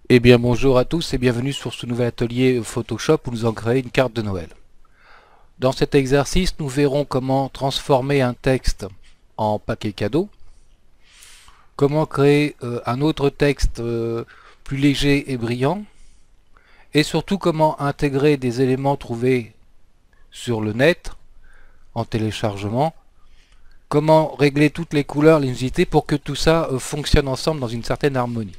Eh bien bonjour à tous et bienvenue sur ce nouvel atelier Photoshop où nous allons créer une carte de Noël. Dans cet exercice, nous verrons comment transformer un texte en papier cadeau, comment créer un autre texte plus léger et brillant, et surtout comment intégrer des éléments trouvés sur le net en téléchargement, comment régler toutes les couleurs, les luminosité pour que tout ça fonctionne ensemble dans une certaine harmonie.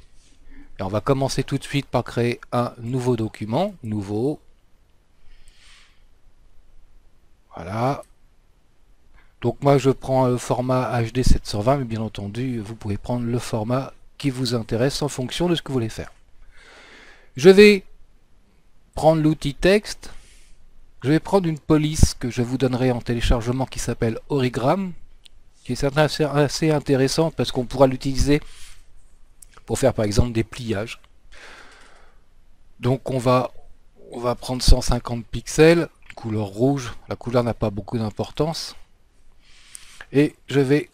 Et on va commencer tout de suite par créer un nouveau document, nouveau. Voilà. Donc moi je prends le format HD 720, mais bien entendu vous pouvez prendre le format qui vous intéresse en fonction de ce que vous voulez faire. Je vais prendre l'outil texte, je vais prendre une police que je vous donnerai en téléchargement qui s'appelle Origram, qui est assez intéressante parce qu'on pourra l'utiliser pour faire par exemple des pliages. Donc on va prendre 150 pixels, couleur rouge, la couleur n'a pas beaucoup d'importance, et je vais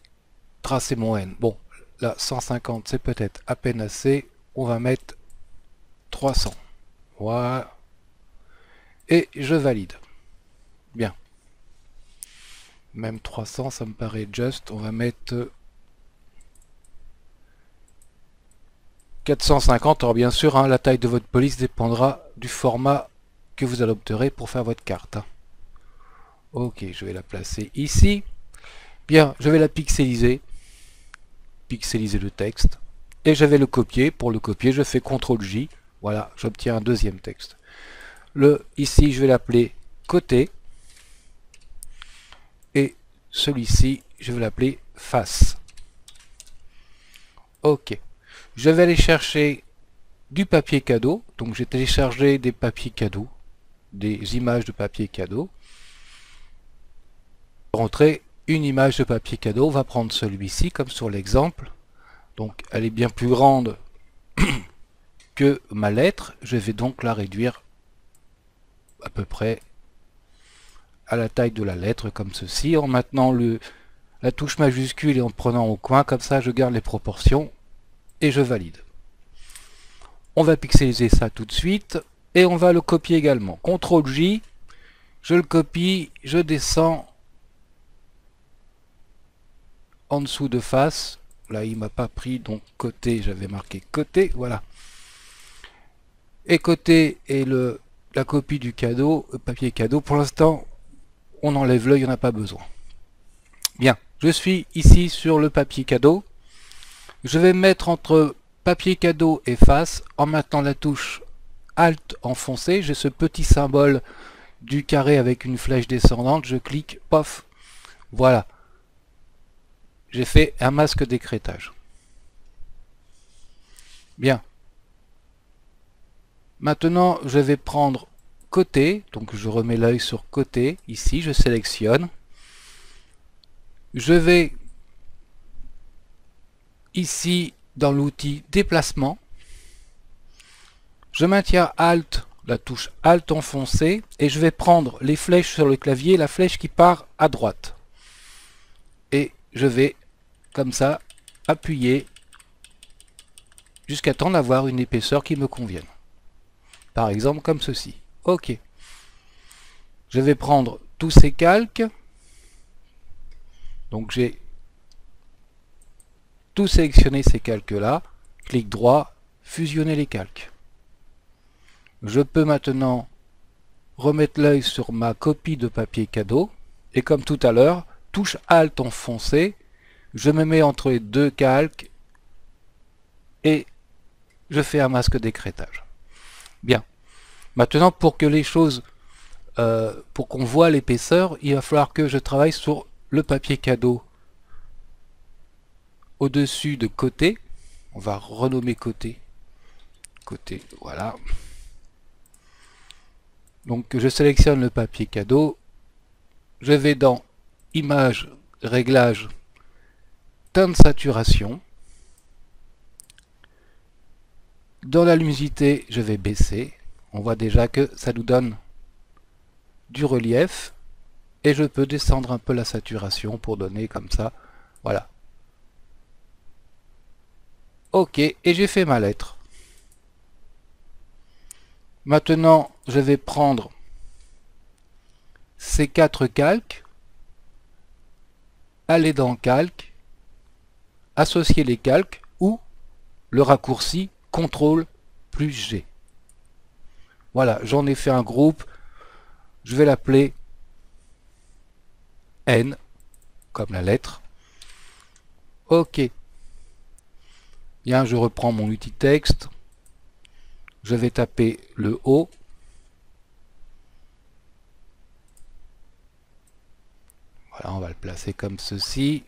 tracer mon N. Bon, là 150 c'est peut-être à peine assez, on va mettre 300. Voilà. Et je valide. Bien. Même 300 ça me paraît juste, on va mettre 450. Alors bien sûr, hein, la taille de votre police dépendra du format que vous adopterez pour faire votre carte. Ok, je vais la placer ici. Bien, je vais la pixeliser le texte, et je vais le copier. Pour le copier, je fais CTRL-J, voilà, j'obtiens un deuxième texte. Ici, je vais l'appeler côté, et celui-ci, je vais l'appeler face. Ok, je vais aller chercher du papier cadeau, donc j'ai téléchargé des papiers cadeaux, des images de papier cadeau. Rentrer une image de papier cadeau, on va prendre celui-ci comme sur l'exemple. Donc elle est bien plus grande que ma lettre, je vais donc la réduire à peu près à la taille de la lettre comme ceci, en maintenant la touche majuscule et en prenant au coin, comme ça je garde les proportions et je valide. On va pixeliser ça tout de suite et on va le copier également. CTRL-J, je le copie, je descends en dessous de face, là il m'a pas pris, donc côté, j'avais marqué côté, voilà. Et côté est la copie du cadeau, papier cadeau. Pour l'instant, on enlève l'œil, on n'a pas besoin. Bien, je suis ici sur le papier cadeau. Je vais mettre entre papier cadeau et face en maintenant la touche Alt enfoncée. J'ai ce petit symbole du carré avec une flèche descendante. Je clique, pof, voilà. J'ai fait un masque d'écrêtage. Bien. Maintenant, je vais prendre côté, donc je remets l'œil sur côté, ici, je sélectionne. Je vais ici dans l'outil déplacement. Je maintiens Alt, la touche Alt enfoncée, et je vais prendre les flèches sur le clavier, la flèche qui part à droite. Et je vais, comme ça, appuyer jusqu'à temps d'avoir une épaisseur qui me convienne. Par exemple, comme ceci. OK. Je vais prendre tous ces calques. Donc j'ai tout sélectionné ces calques-là. Clic droit, fusionner les calques. Je peux maintenant remettre l'œil sur ma copie de papier cadeau. Et comme tout à l'heure, touche Alt enfoncée, je me mets entre les deux calques et je fais un masque d'écrêtage. Bien. Maintenant, pour que les choses, pour qu'on voit l'épaisseur, il va falloir que je travaille sur le papier cadeau au-dessus de côté. On va renommer côté. Côté, voilà. Donc je sélectionne le papier cadeau. Je vais dans Image, Réglage, teinte saturation. Dans la luminosité, je vais baisser. On voit déjà que ça nous donne du relief. Et je peux descendre un peu la saturation pour donner comme ça. Voilà. Ok, et j'ai fait ma lettre. Maintenant, je vais prendre ces 4 calques, aller dans Calque, associer les calques ou le raccourci CTRL plus G. Voilà, j'en ai fait un groupe. Je vais l'appeler N, comme la lettre. OK. Bien, je reprends mon outil texte. Je vais taper le O. Voilà, on va le placer comme ceci.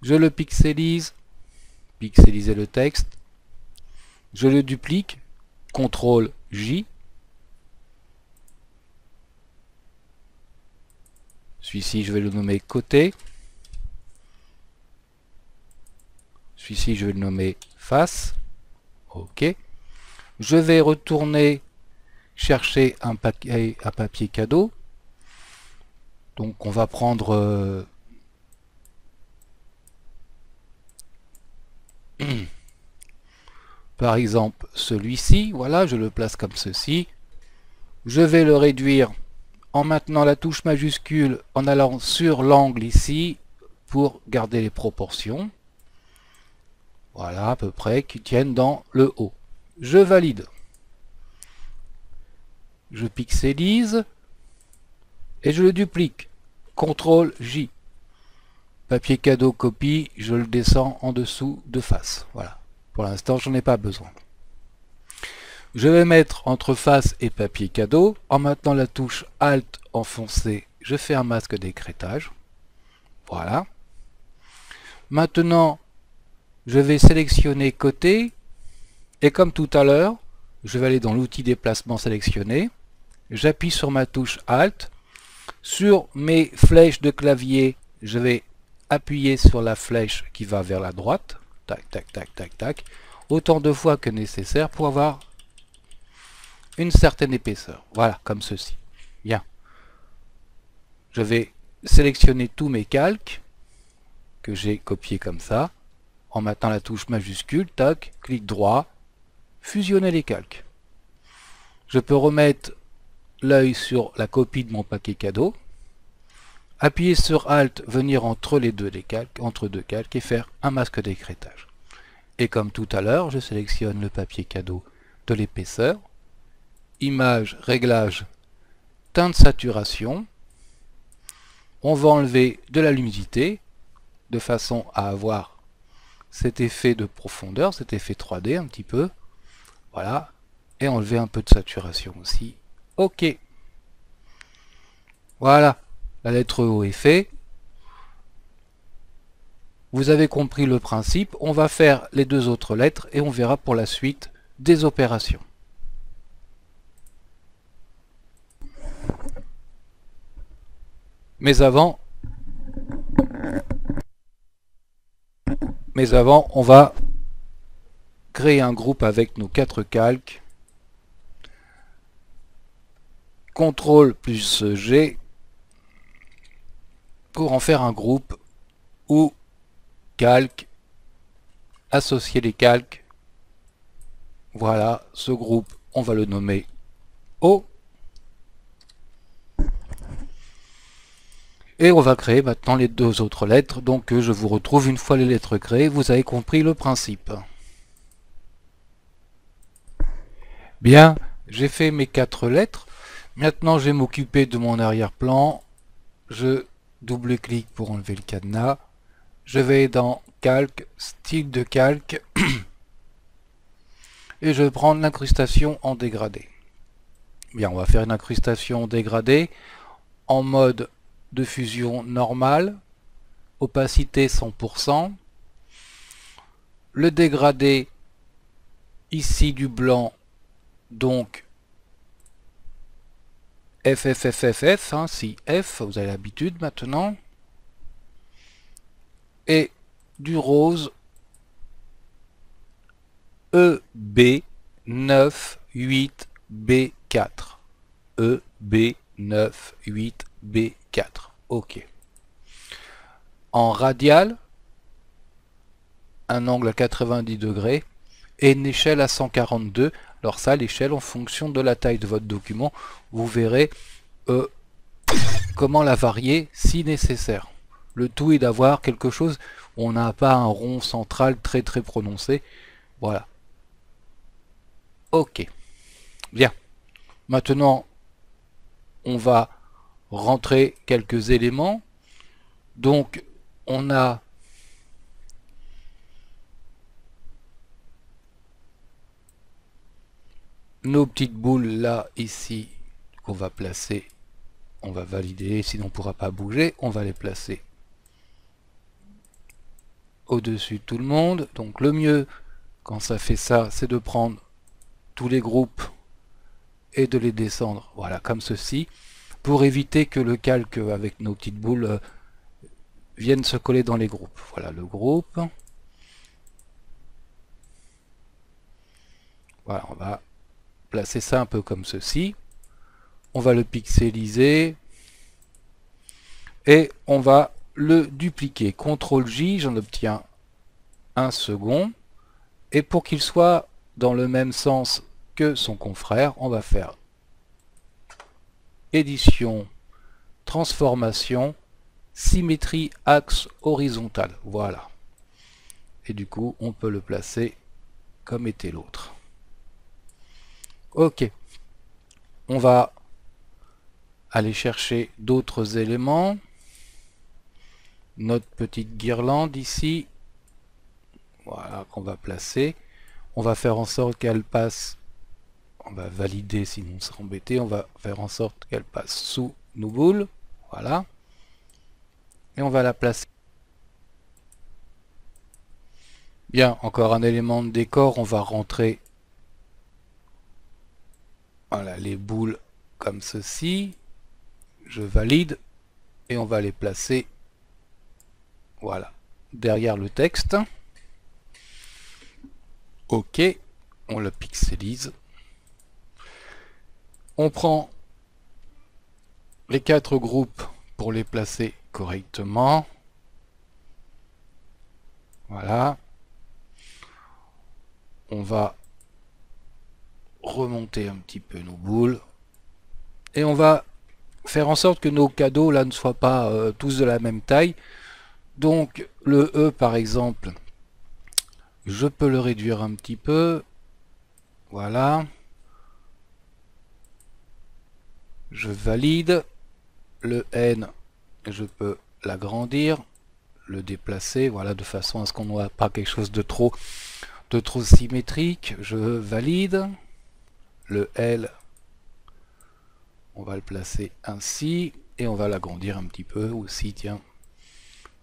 Je le pixelise. Pixeliser le texte. Je le duplique. CTRL J. Celui-ci, je vais le nommer côté. Celui-ci, je vais le nommer face. OK. Je vais retourner chercher un papier cadeau. Donc on va prendre par exemple celui-ci. Voilà, je le place comme ceci. Je vais le réduire en maintenant la touche majuscule, en allant sur l'angle ici pour garder les proportions. Voilà, à peu près, qui tiennent dans le haut. Je valide. Je pixelise et je le duplique. CTRL J. Papier cadeau copie, je le descends en dessous de face. Voilà. Pour l'instant, j'en ai pas besoin. Je vais mettre entre face et papier cadeau. En maintenant la touche Alt enfoncée, je fais un masque d'écrêtage. Voilà. Maintenant, je vais sélectionner côté. Et comme tout à l'heure, je vais aller dans l'outil déplacement sélectionné. J'appuie sur ma touche Alt. Sur mes flèches de clavier, je vais appuyer sur la flèche qui va vers la droite. Tac, tac, tac, tac, tac. Autant de fois que nécessaire pour avoir une certaine épaisseur. Voilà, comme ceci. Bien. Je vais sélectionner tous mes calques que j'ai copiés comme ça. En maintenant la touche majuscule, tac, clic droit, fusionner les calques. Je peux remettre l'œil sur la copie de mon paquet cadeau. Appuyer sur Alt, venir entre les deux calques, entre deux calques et faire un masque d'écrêtage. Et comme tout à l'heure, je sélectionne le papier cadeau de l'épaisseur. Image, réglage, teinte saturation. On va enlever de la luminosité de façon à avoir cet effet de profondeur, cet effet 3D un petit peu. Voilà. Et enlever un peu de saturation aussi. OK. Voilà. La lettre O est faite. Vous avez compris le principe. On va faire les deux autres lettres et on verra pour la suite des opérations. Mais avant, on va créer un groupe avec nos 4 calques. CTRL plus G pour en faire un groupe ou calque, associer les calques. Voilà, ce groupe, on va le nommer O. Et on va créer maintenant les deux autres lettres. Donc je vous retrouve une fois les lettres créées. Vous avez compris le principe. Bien, j'ai fait mes 4 lettres. Maintenant, je vais m'occuper de mon arrière-plan. Je double-clique pour enlever le cadenas. Je vais dans Calque, style de calque. Et je vais prendre l'incrustation en dégradé. Bien, on va faire une incrustation dégradée en mode de fusion normale, opacité 100%, le dégradé ici du blanc, donc FFFFF, hein, si F, vous avez l'habitude maintenant, et du rose EB98B4. EB98B4. OK. En radial, un angle à 90 degrés et une échelle à 142 Alors ça, l'échelle, en fonction de la taille de votre document, vous verrez comment la varier si nécessaire. Le tout est d'avoir quelque chose où on n'a pas un rond central très prononcé. Voilà. Ok. Bien. Maintenant, on va rentrer quelques éléments. Donc, on a nos petites boules là, ici, qu'on va placer. On va valider, sinon on ne pourra pas bouger. On va les placer au-dessus de tout le monde. Donc le mieux, quand ça fait ça, c'est de prendre tous les groupes et de les descendre, voilà, comme ceci, pour éviter que le calque avec nos petites boules vienne se coller dans les groupes. Voilà le groupe. Voilà, on va placer ça un peu comme ceci. On va le pixeliser et on va le dupliquer. CTRL J, j'en obtiens un second. Et pour qu'il soit dans le même sens que son confrère, on va faire édition, transformation, symétrie axe horizontal. Voilà. Et du coup, on peut le placer comme était l'autre. Ok. On va aller chercher d'autres éléments. Notre petite guirlande ici. Voilà, qu'on va placer. On va faire en sorte qu'elle passe. On va valider, sinon on sera embêté. On va faire en sorte qu'elle passe sous nos boules. Voilà. Et on va la placer. Bien, encore un élément de décor. On va rentrer voilà, les boules comme ceci. Je valide. Et on va les placer voilà, derrière le texte. Ok, on le pixelise. On prend les 4 groupes pour les placer correctement. Voilà. On va remonter un petit peu nos boules. Et on va faire en sorte que nos cadeaux là ne soient pas tous de la même taille. Donc le E par exemple, je peux le réduire un petit peu. Voilà. Je valide. Le N, je peux l'agrandir, le déplacer, voilà, de façon à ce qu'on n'ait pas quelque chose de trop symétrique. Je valide. Le L, on va le placer ainsi. Et on va l'agrandir un petit peu aussi, tiens,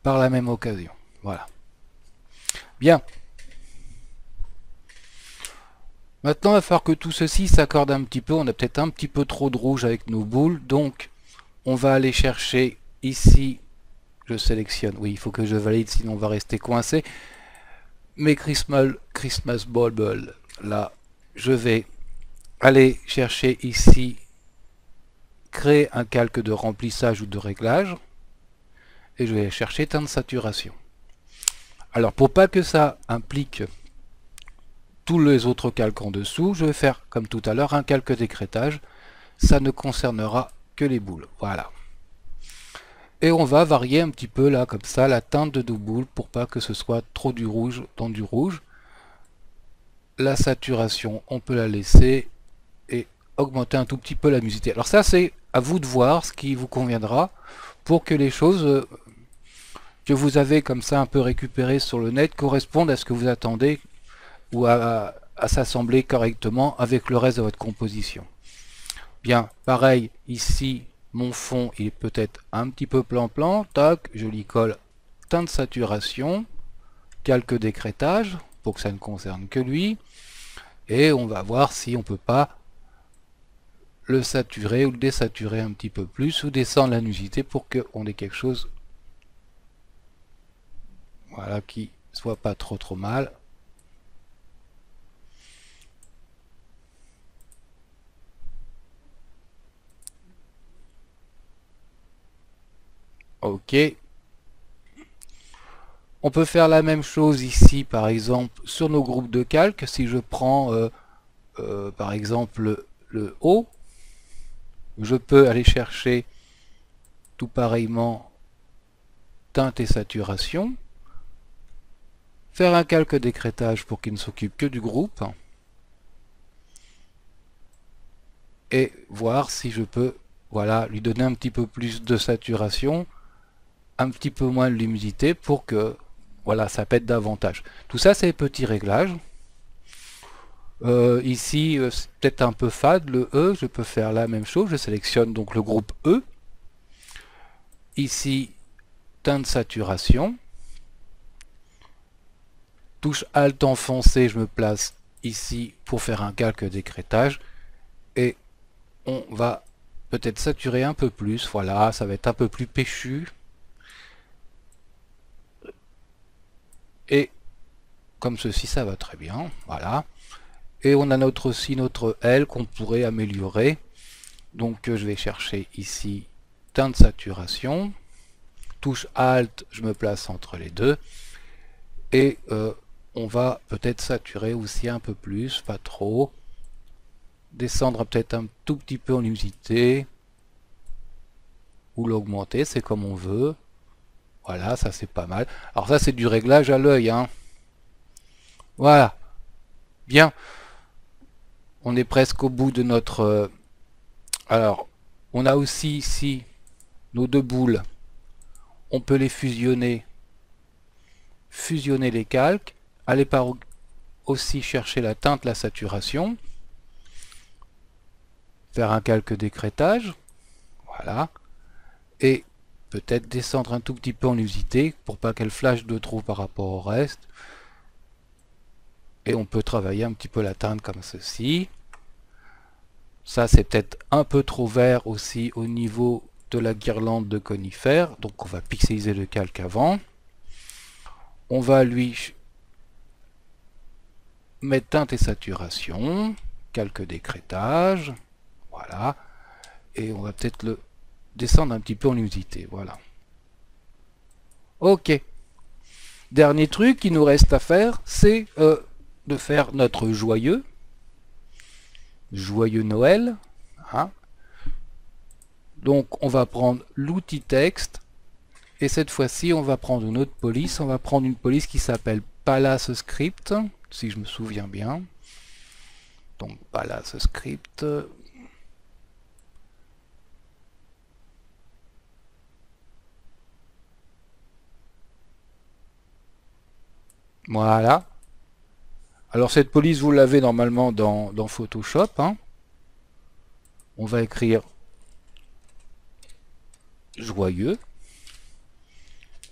par la même occasion. Voilà. Bien. Maintenant, il va falloir que tout ceci s'accorde un petit peu. On a peut-être un petit peu trop de rouge avec nos boules. Donc, on va aller chercher ici. Je sélectionne. Oui, il faut que je valide, sinon on va rester coincé. Mes Christmas Bauble, là, je vais aller chercher ici, créer un calque de remplissage ou de réglage. Et je vais chercher teinte de saturation. Alors, pour pas que ça implique tous les autres calques en dessous, je vais faire, comme tout à l'heure, un calque d'écrêtage. Ça ne concernera que les boules. Voilà. Et on va varier un petit peu là, comme ça, la teinte de nos boules pour pas que ce soit trop du rouge dans du rouge. La saturation, on peut la laisser et augmenter un tout petit peu la luminosité. Alors ça, c'est à vous de voir ce qui vous conviendra pour que les choses que vous avez comme ça un peu récupérées sur le net correspondent à ce que vous attendez ou à s'assembler correctement avec le reste de votre composition. Bien, pareil, ici, mon fond il est peut-être un petit peu plan-plan. Tac, je lui colle teinte de saturation, calque d'écrêtage, pour que ça ne concerne que lui. Et on va voir si on peut pas le saturer ou le désaturer un petit peu plus, ou descendre la luminosité pour qu'on ait quelque chose voilà, qui soit pas trop mal. Ok. On peut faire la même chose ici, par exemple, sur nos groupes de calque. Si je prends par exemple le haut. Je peux aller chercher tout pareillement teinte et saturation, faire un calque d'écrêtage pour qu'il ne s'occupe que du groupe, et voir si je peux, voilà, lui donner un petit peu plus de saturation, un petit peu moins de luminosité pour que, voilà, ça pète davantage. Tout ça, c'est des petits réglages. Ici, c'est peut-être un peu fade, le E, je peux faire la même chose, je sélectionne donc le groupe E. Ici, teinte saturation. Touche Alt enfoncé, je me place ici pour faire un calque d'écrêtage. Et on va peut-être saturer un peu plus, voilà, ça va être un peu plus péchu. Et comme ceci, ça va très bien, voilà. Et on a aussi notre L qu'on pourrait améliorer. Donc je vais chercher ici teinte saturation. Touche Alt, je me place entre les deux. Et on va peut-être saturer aussi un peu plus, pas trop. Descendre peut-être un tout petit peu en luminosité. Ou l'augmenter, c'est comme on veut. Voilà, ça c'est pas mal. Alors ça c'est du réglage à l'œil, hein. Voilà. Bien. On est presque au bout de notre... Alors, on a aussi ici nos deux boules. On peut les fusionner. Fusionner les calques. Aller par aussi chercher la teinte, la saturation. Faire un calque d'écrêtage. Voilà. Et peut-être descendre un tout petit peu en luminosité pour pas qu'elle flash de trop par rapport au reste. Et on peut travailler un petit peu la teinte comme ceci. Ça c'est peut-être un peu trop vert aussi au niveau de la guirlande de conifères. Donc on va pixeliser le calque avant. On va lui mettre teinte et saturation. Calque d'écrêtage. Voilà. Et on va peut-être le descendre un petit peu en luminosité. Voilà. Ok. Dernier truc qu'il nous reste à faire, c'est de faire notre joyeux Noël. Hein. Donc on va prendre l'outil texte et cette fois-ci on va prendre une autre police. On va prendre une police qui s'appelle Palace Script, si je me souviens bien. Donc Palace Script. Voilà. Alors cette police vous l'avez normalement dans Photoshop. Hein. On va écrire joyeux.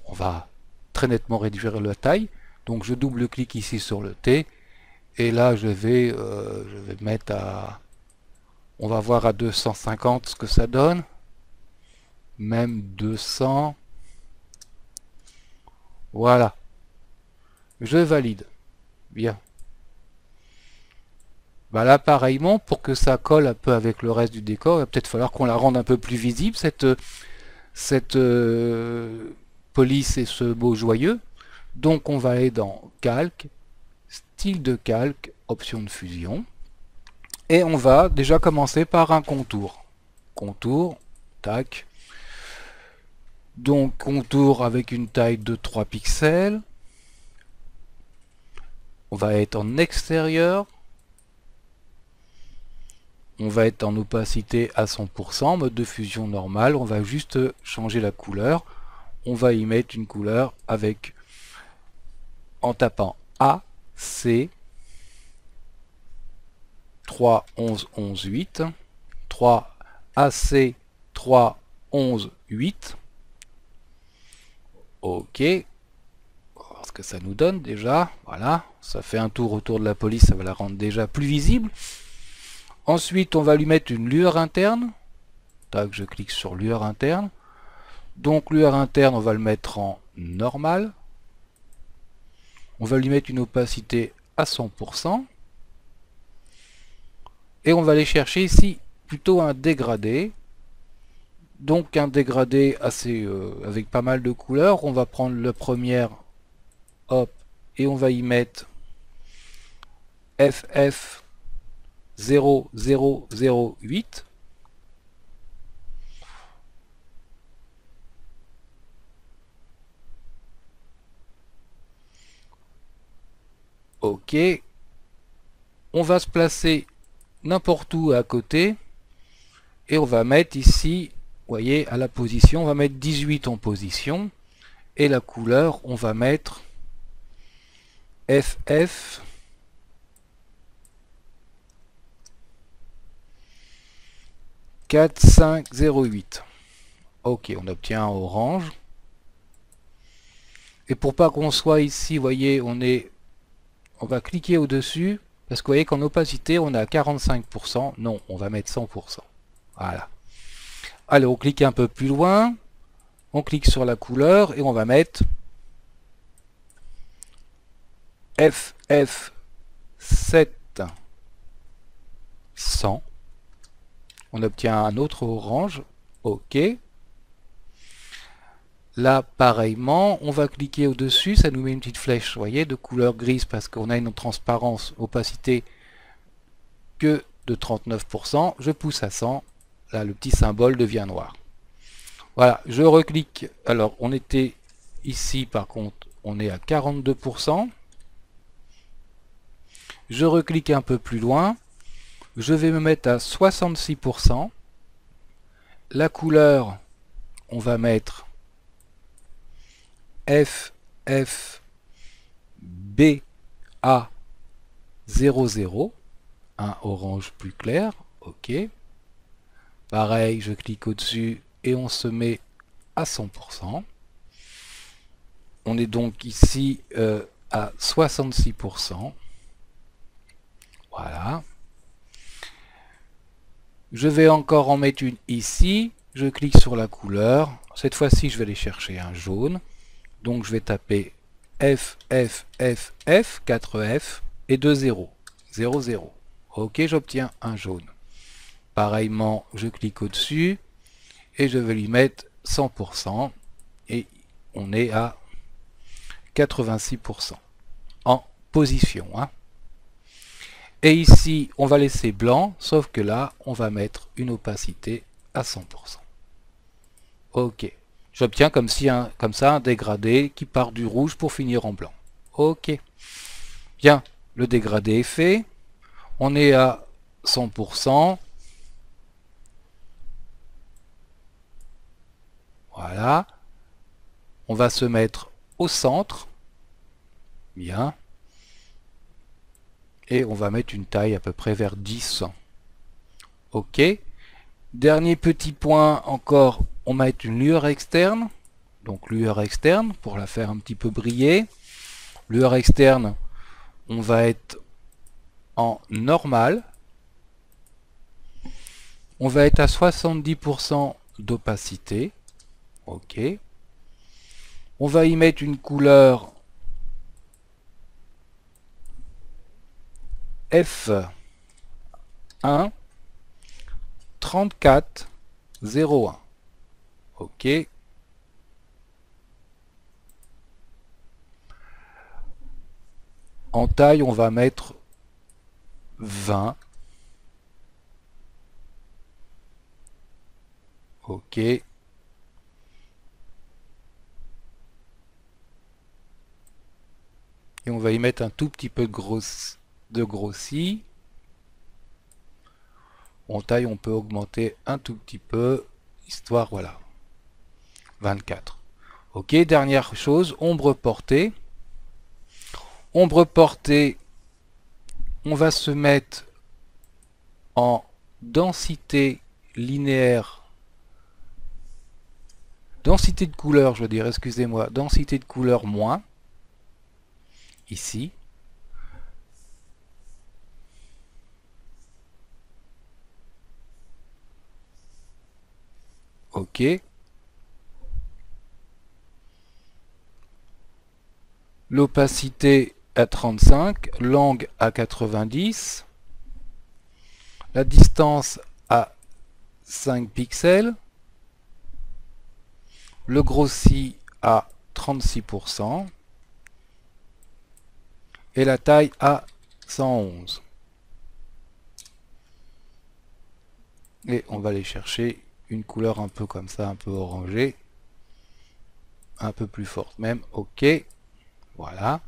On va très nettement réduire la taille. Donc je double-clique ici sur le T. Et là je vais mettre à... On va voir à 250 ce que ça donne. Même 200. Voilà. Je valide. Bien. Bah là pareillement, pour que ça colle un peu avec le reste du décor, il va peut-être falloir qu'on la rende un peu plus visible, cette police et ce mot joyeux. Donc on va aller dans calque, style de calque, option de fusion. Et on va déjà commencer par un contour. Contour, tac. Donc contour avec une taille de 3 pixels. On va être en extérieur. On va être en opacité à 100%, mode de fusion normal. On va juste changer la couleur. On va y mettre une couleur avec, en tapant A, C, 3, 11, 11, 8. 3, AC, 3, 11, 8. Ok. On va voir ce que ça nous donne déjà. Voilà. Ça fait un tour autour de la police. Ça va la rendre déjà plus visible. Ensuite, on va lui mettre une lueur interne. Tac, je clique sur lueur interne. Donc, lueur interne, on va le mettre en normal. On va lui mettre une opacité à 100%. Et on va aller chercher ici plutôt un dégradé. Donc, un dégradé assez avec pas mal de couleurs. On va prendre la première, hop, et on va y mettre FF 0,008. OK. On va se placer n'importe où à côté et on va mettre ici, vous voyez, à la position, on va mettre 18 en position et la couleur, on va mettre FF 4508. OK, on obtient un orange. Et pour pas qu'on soit ici, vous voyez, on va cliquer au-dessus, parce que vous voyez qu'en opacité, on est à 45%. Non, on va mettre 100%. Voilà. Allez, on clique un peu plus loin. On clique sur la couleur et on va mettre FF 700. On obtient un autre orange. OK. Là, pareillement, on va cliquer au-dessus, ça nous met une petite flèche, vous voyez, de couleur grise parce qu'on a une transparence, opacité que de 39%. Je pousse à 100, là le petit symbole devient noir. Voilà, je reclique. Alors, on était ici, par contre, on est à 42%. Je reclique un peu plus loin. Je vais me mettre à 66%. La couleur, on va mettre FFBA00, un orange plus clair. OK. Pareil, je clique au-dessus et on se met à 100%. On est donc ici à 66%. Voilà. Je vais encore en mettre une ici. Je clique sur la couleur. Cette fois-ci, je vais aller chercher un jaune. Donc, je vais taper FFFF, 4F et 2 0. 0, 0. OK, j'obtiens un jaune. Pareillement, je clique au-dessus et je vais lui mettre 100%. Et on est à 86% en position. Hein. Et ici, on va laisser blanc, sauf que là, on va mettre une opacité à 100%. OK. J'obtiens comme ça un dégradé qui part du rouge pour finir en blanc. OK. Bien, le dégradé est fait. On est à 100%. Voilà. On va se mettre au centre. Bien. Et on va mettre une taille à peu près vers 10. OK. Dernier petit point encore, on va mettre une lueur externe. Donc lueur externe pour la faire un petit peu briller. Lueur externe, on va être en normal. On va être à 70% d'opacité. OK. On va y mettre une couleur F1 3401. OK. En taille, on va mettre 20. OK. Et on va y mettre un tout petit peu de grossi. En taille, on peut augmenter un tout petit peu, histoire, voilà. 24. OK, dernière chose, ombre portée. Ombre portée, on va se mettre en densité linéaire. Densité de couleur, je veux dire, excusez-moi, densité de couleur moins. Ici. OK. L'opacité à 35, l'angle à 90, la distance à 5 pixels, le grossi à 36% et la taille à 111. Et on va aller chercher une couleur un peu comme ça, un peu orangée. Un peu plus forte même. OK. Voilà.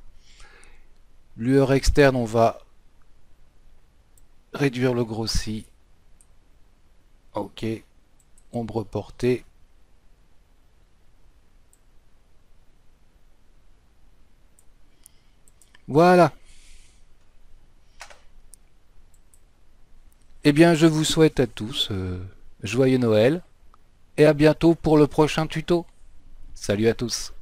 Lueur externe, on va réduire le grossi. OK. Ombre portée. Voilà. Eh bien, je vous souhaite à tous joyeux Noël et à bientôt pour le prochain tuto. Salut à tous.